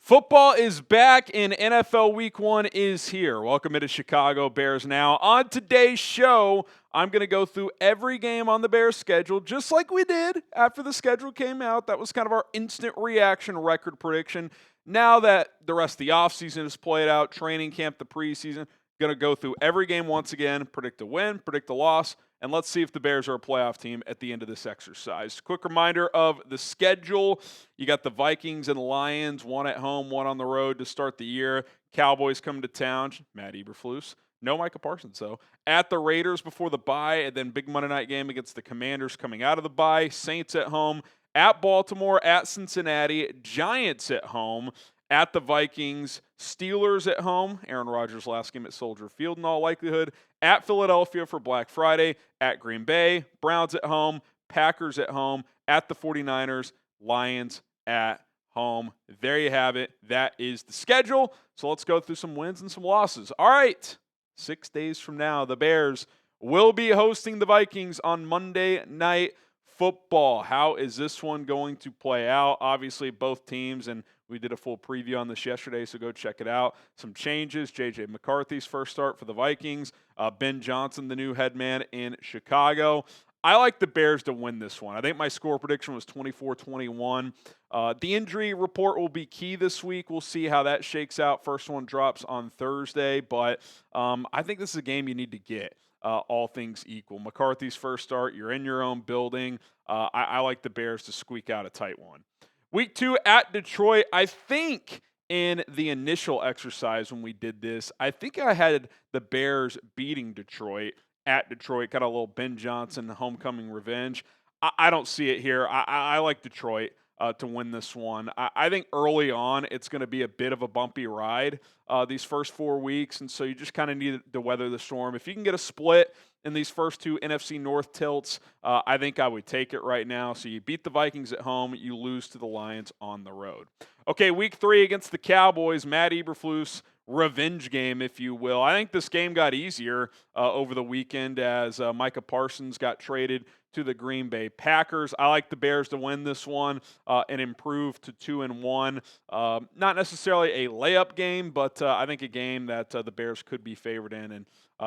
Football is back and NFL Week 1 is here. Welcome into Chicago Bears Now. On today's show, I'm going to go through every game on the Bears schedule, just like we did after the schedule came out. That was kind of our instant reaction record prediction. Now that the rest of the offseason is played out, training camp, the preseason, going to go through every game once again, predict a win, predict a loss, and let's see if the Bears are a playoff team at the end of this exercise. Quick reminder of the schedule. You got the Vikings and Lions, one at home, one on the road to start the year. Cowboys come to town. Matt Eberflus. No Micah Parsons, though. At the Raiders before the bye, and then big Monday night game against the Commanders coming out of the bye. Saints at home. At Baltimore, at Cincinnati. Giants at home. At the Vikings, Steelers at home. Aaron Rodgers' last game at Soldier Field in all likelihood. At Philadelphia for Black Friday. At Green Bay, Browns at home. Packers at home. At the 49ers, Lions at home. There you have it. That is the schedule. So let's go through some wins and some losses. All right. 6 days from now, the Bears will be hosting the Vikings on Monday Night Football. How is this one going to play out? Obviously, both teams, and we did a full preview on this yesterday, so go check it out. Some changes. J.J. McCarthy's first start for the Vikings. Ben Johnson, the new head man in Chicago. I like the Bears to win this one. I think my score prediction was 24-21. The injury report will be key this week. We'll see how that shakes out. First one drops on Thursday, but I think this is a game you need to get. All things equal. McCarthy's first start, you're in your own building. I like the Bears to squeak out a tight one. Week 2 at Detroit. I think in the initial exercise when we did this, I think I had the Bears beating Detroit at Detroit. Got a little Ben Johnson homecoming revenge. I don't see it here. I like Detroit to win this one. I think early on it's going to be a bit of a bumpy ride these first 4 weeks, and so you just kind of need to weather the storm. If you can get a split in these first 2 NFC North tilts, I think I would take it right now. So you beat the Vikings at home, you lose to the Lions on the road. Okay, week 3 against the Cowboys, Matt Eberflus revenge game, if you will. I think this game got easier over the weekend as Micah Parsons got traded to the Green Bay Packers. I like the Bears to win this one and improve to 2-1. Not necessarily a layup game, but I think a game that the Bears could be favored in and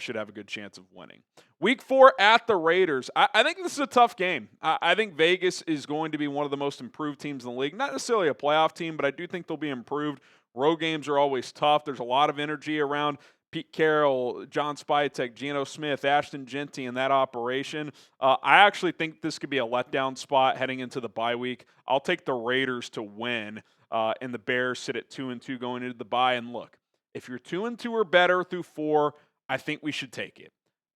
should have a good chance of winning. Week 4 at the Raiders. I think this is a tough game. I think Vegas is going to be one of the most improved teams in the league. Not necessarily a playoff team, but I do think they'll be improved. Road games are always tough. There's a lot of energy around Pete Carroll, John Spytek, Geno Smith, Ashton Genty in that operation. I actually think this could be a letdown spot heading into the bye week. I'll take the Raiders to win, and the Bears sit at 2-2 going into the bye. And look, if you're 2-2 or better through 4, I think we should take it.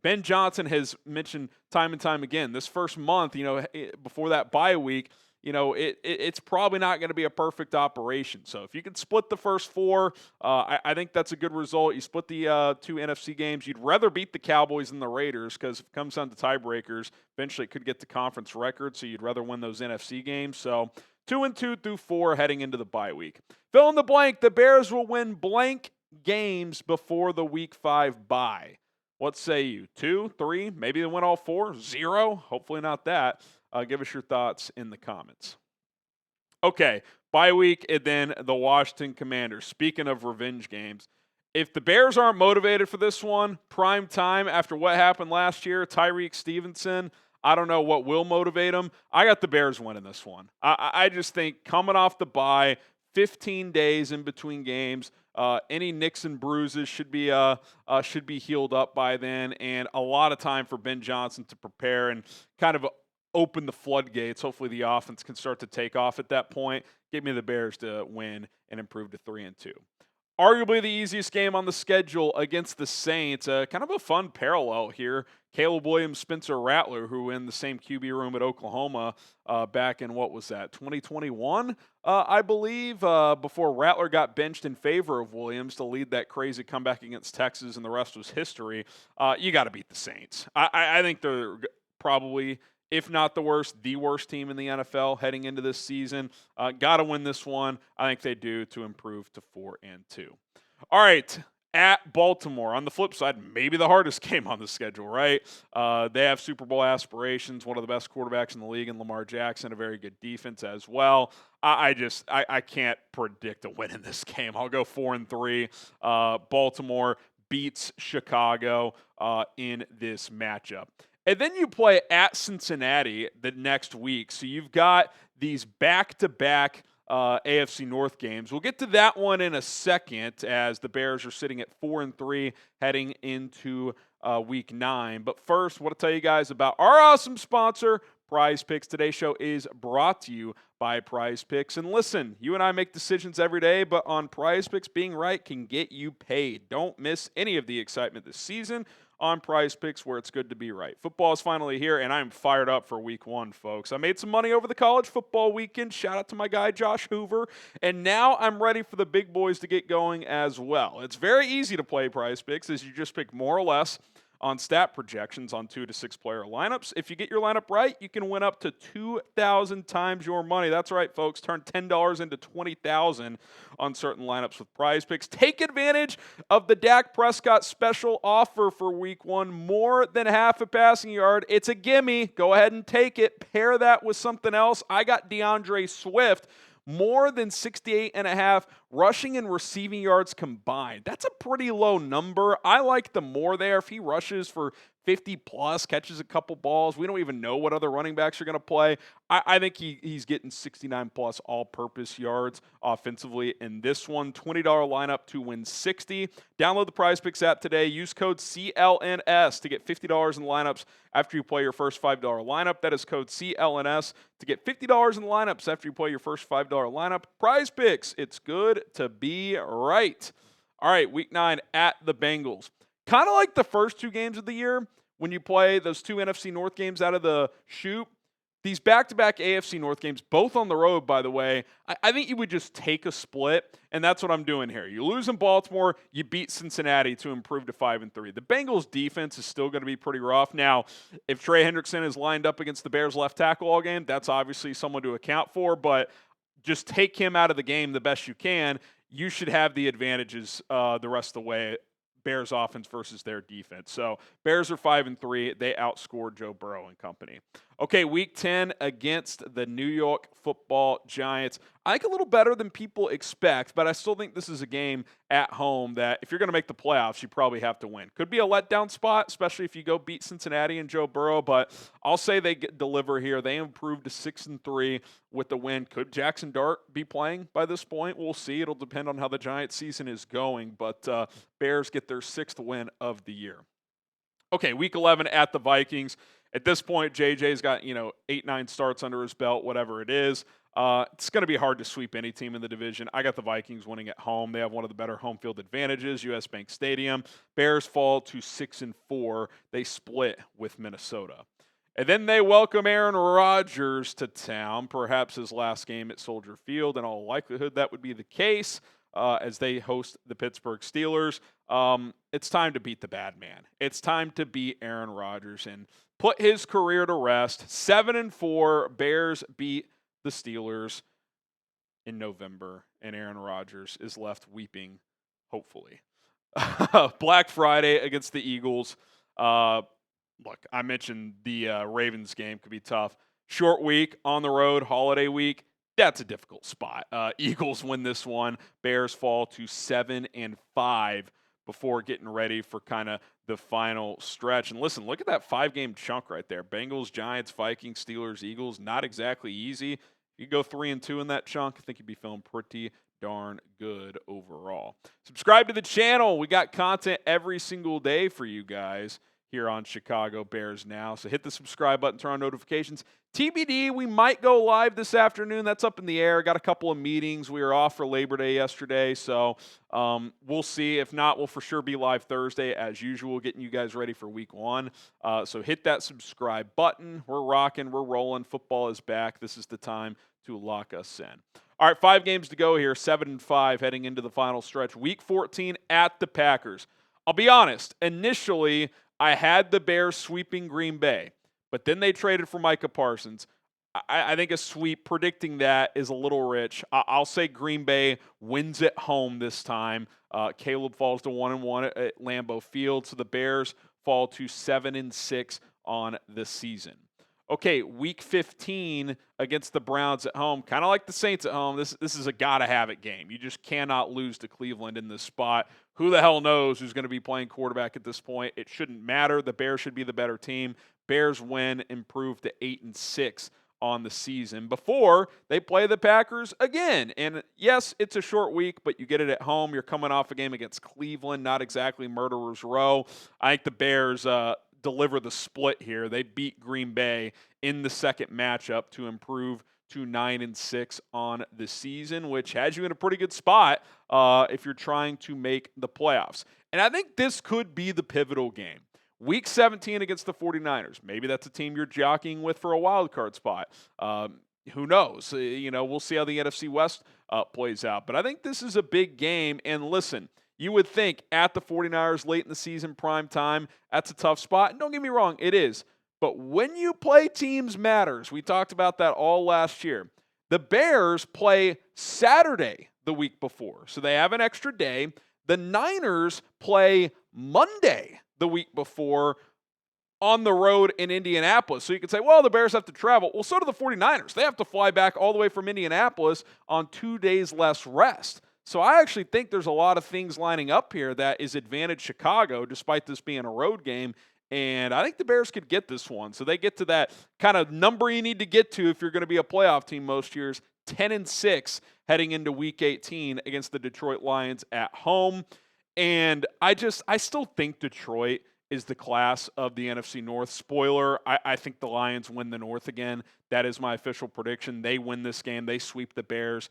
Ben Johnson has mentioned time and time again, this first month, before that bye week, it's probably not going to be a perfect operation. So if you can split the first 4, I think that's a good result. You split the 2 NFC games. You'd rather beat the Cowboys than the Raiders because if it comes down to tiebreakers, eventually it could get the conference record. So you'd rather win those NFC games. So 2-2 through 4 heading into the bye week. Fill in the blank. The Bears will win blank games before the week 5 bye. What say you? 2, 3, maybe they win all 4, 0? Hopefully not that. Give us your thoughts in the comments. Okay, bye week and then the Washington Commanders. Speaking of revenge games, if the Bears aren't motivated for this one, prime time after what happened last year, Tyreek Stevenson, I don't know what will motivate them. I got the Bears winning this one. I just think coming off the bye, 15 days in between games, any nicks and bruises should be healed up by then, and a lot of time for Ben Johnson to prepare and kind of open the floodgates. Hopefully the offense can start to take off at that point. Give me the Bears to win and improve to 3-2. Arguably the easiest game on the schedule against the Saints. Kind of a fun parallel here. Caleb Williams, Spencer Rattler, who were in the same QB room at Oklahoma back in, 2021, I believe, before Rattler got benched in favor of Williams to lead that crazy comeback against Texas, and the rest was history. You got to beat the Saints. I think they're probably, if not the worst team in the NFL heading into this season. Got to win this one. I think they do to improve to 4-2. All right, at Baltimore. On the flip side, maybe the hardest game on the schedule, right? They have Super Bowl aspirations, one of the best quarterbacks in the league, and Lamar Jackson, a very good defense as well. I can't predict a win in this game. I'll go 4-3. Baltimore beats Chicago in this matchup. And then you play at Cincinnati the next week. So you've got these back-to-back AFC North games. We'll get to that one in a second as the Bears are sitting at 4-3 heading into week 9. But first, I want to tell you guys about our awesome sponsor, PrizePicks. Today's show is brought to you by PrizePicks. And listen, you and I make decisions every day, but on PrizePicks, being right can get you paid. Don't miss any of the excitement this season on PrizePicks, where it's good to be right. Football is finally here, and I'm fired up for week 1, folks. I made some money over the college football weekend. Shout out to my guy, Josh Hoover. And now I'm ready for the big boys to get going as well. It's very easy to play PrizePicks, as you just pick more or less on stat projections on 2 to 6 player lineups. If you get your lineup right, you can win up to 2,000 times your money. That's right, folks. Turn $10 into $20,000 on certain lineups with PrizePicks. Take advantage of the Dak Prescott special offer for week 1. More than half a passing yard. It's a gimme. Go ahead and take it. Pair that with something else. I got DeAndre Swift. More than 68.5 rushing and receiving yards combined. That's a pretty low number. I like the more there. If he rushes for 50 plus, catches a couple balls, we don't even know what other running backs are going to play. I think he's getting 69 plus all-purpose yards offensively in this one. $20 lineup to win 60. Download the PrizePicks app today. Use code CLNS to get $50 in lineups after you play your first $5 lineup. That is code CLNS to get $50 in lineups after you play your first $5 lineup. PrizePicks, it's good to be right. All right, week 9 at the Bengals. Kind of like the first 2 games of the year when you play those 2 NFC North games out of the chute. These back-to-back AFC North games, both on the road, by the way, I think you would just take a split, and that's what I'm doing here. You lose in Baltimore, you beat Cincinnati to improve to 5-3. The Bengals' defense is still going to be pretty rough. Now, if Trey Hendrickson is lined up against the Bears left tackle all game, that's obviously someone to account for, but just take him out of the game the best you can. You should have the advantages the rest of the way. Bears offense versus their defense. So Bears are 5-3. They outscored Joe Burrow and company. Okay, week 10 against the New York Football Giants. I think a little better than people expect, but I still think this is a game at home that if you're going to make the playoffs, you probably have to win. Could be a letdown spot, especially if you go beat Cincinnati and Joe Burrow, but I'll say they deliver here. They improved to 6-3 with the win. Could Jackson Dart be playing by this point? We'll see. It'll depend on how the Giants season is going, but Bears get their 6th win of the year. Okay, week 11 at the Vikings. At this point, JJ's got, 8-9 starts under his belt, whatever it is. It's going to be hard to sweep any team in the division. I got the Vikings winning at home. They have one of the better home field advantages, US Bank Stadium. Bears fall to 6-4. They split with Minnesota. And then they welcome Aaron Rodgers to town, perhaps his last game at Soldier Field. In all likelihood, that would be the case as they host the Pittsburgh Steelers. It's time to beat the bad man. It's time to beat Aaron Rodgers and put his career to rest. 7-4, Bears beat the Steelers in November, and Aaron Rodgers is left weeping, hopefully. Black Friday against the Eagles. Look, I mentioned the Ravens game could be tough. Short week, on the road, holiday week. That's a difficult spot. Eagles win this one. Bears fall to 7-5 before getting ready for kind of the final stretch. And listen, look at that 5-game chunk right there. Bengals, Giants, Vikings, Steelers, Eagles. Not exactly easy. If you go 3-2 in that chunk, I think you'd be feeling pretty darn good overall. Subscribe to the channel. We got content every single day for you guys here on Chicago Bears Now. So hit the subscribe button, turn on notifications. TBD, we might go live this afternoon. That's up in the air. Got a couple of meetings. We were off for Labor Day yesterday, so we'll see. If not, we'll for sure be live Thursday as usual, getting you guys ready for week 1. So hit that subscribe button. We're rocking. We're rolling. Football is back. This is the time to lock us in. All right, 5 games to go here, 7-5 heading into the final stretch. Week 14 at the Packers. I'll be honest, initially I had the Bears sweeping Green Bay, but then they traded for Micah Parsons. I think a sweep, predicting that is a little rich. I'll say Green Bay wins at home this time. Caleb falls to 1-1 at Lambeau Field, so the Bears fall to 7-6 on the season. Okay, week 15 against the Browns at home, kind of like the Saints at home. This is a gotta-have-it game. You just cannot lose to Cleveland in this spot. Who the hell knows who's going to be playing quarterback at this point? It shouldn't matter. The Bears should be the better team. Bears win, improve to 8-6 on the season before they play the Packers again. And yes, it's a short week, but you get it at home. You're coming off a game against Cleveland, not exactly Murderer's Row. I think the Bears deliver the split here. They beat Green Bay in the second matchup to improve to 9-6 on the season, which has you in a pretty good spot if you're trying to make the playoffs. And I think this could be the pivotal game. Week 17 against the 49ers. Maybe that's a team you're jockeying with for a wild card spot. Who knows? We'll see how the NFC West plays out. But I think this is a big game. And listen, you would think at the 49ers late in the season, prime time, that's a tough spot. And don't get me wrong, it is. But when you play teams matters. We talked about that all last year. The Bears play Saturday the week before, so they have an extra day. The Niners play Monday the week before on the road in Indianapolis. So you could say, well, the Bears have to travel. Well, so do the 49ers. They have to fly back all the way from Indianapolis on 2 days less rest. So I actually think there's a lot of things lining up here that is advantage Chicago, despite this being a road game. And I think the Bears could get this one. So they get to that kind of number you need to get to if you're going to be a playoff team most years, 10-6 heading into Week 18 against the Detroit Lions at home. And I still think Detroit is the class of the NFC North. Spoiler, I think the Lions win the North again. That is my official prediction. They win this game. They sweep the Bears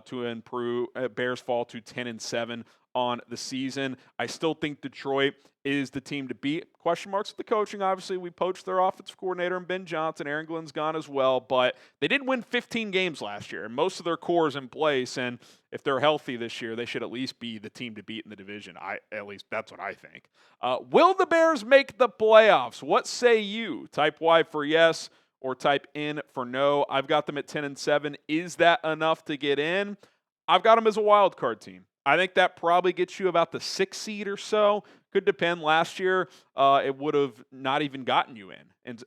to improve. Bears fall to 10-7 on the season. I still think Detroit is the team to beat. Question marks with the coaching. Obviously, we poached their offensive coordinator and Ben Johnson. Aaron Glenn's gone as well, but they did win 15 games last year, and most of their core is in place. And if they're healthy this year, they should at least be the team to beat in the division. At least that's what I think. Will the Bears make the playoffs? What say you? Type Y for yes or type in for no. I've got them at 10-7. Is that enough to get in? I've got them as a wild card team. I think that probably gets you about the 6th seed or so. Could depend. Last year, it would have not even gotten you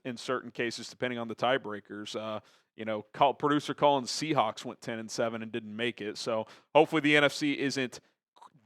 in certain cases, depending on the tiebreakers. Producer Colin Seahawks went 10-7 and didn't make it. So hopefully the NFC isn't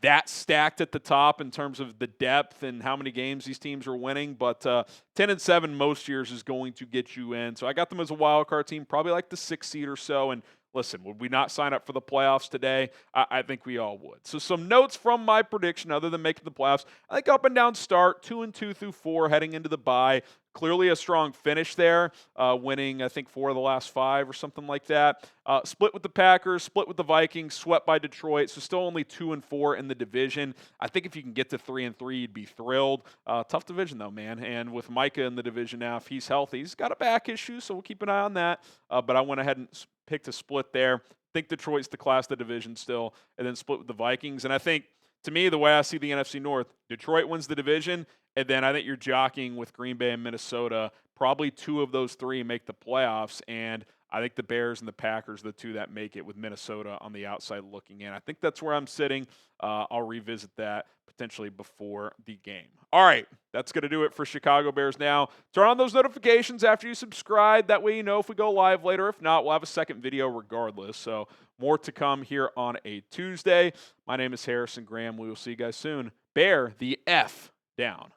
that stacked at the top in terms of the depth and how many games these teams are winning. But 10-7 most years is going to get you in. So I got them as a wild card team, probably like the 6th seed or so. And listen, would we not sign up for the playoffs today? I think we all would. So some notes from my prediction other than making the playoffs. I think up and down start, 2-2 through 4 heading into the bye. Clearly a strong finish there, winning, I think, 4 of the last 5 or something like that. Split with the Packers, split with the Vikings, swept by Detroit, so still only 2-4 in the division. I think if you can get to 3-3, you'd be thrilled. Tough division, though, man. And with Micah in the division now, if he's healthy, he's got a back issue, so we'll keep an eye on that. But I went ahead and picked a split there. I think Detroit's the class of the division still, and then split with the Vikings. And I think, to me, the way I see the NFC North, Detroit wins the division, and then I think you're jockeying with Green Bay and Minnesota. Probably 2 of those 3 make the playoffs, and I think the Bears and the Packers are the 2 that make it, with Minnesota on the outside looking in. I think that's where I'm sitting. I'll revisit that potentially before the game. All right, that's going to do it for Chicago Bears Now. Turn on those notifications after you subscribe. That way you know if we go live later. If not, we'll have a second video regardless. So more to come here on a Tuesday. My name is Harrison Graham. We will see you guys soon. Bear the F down.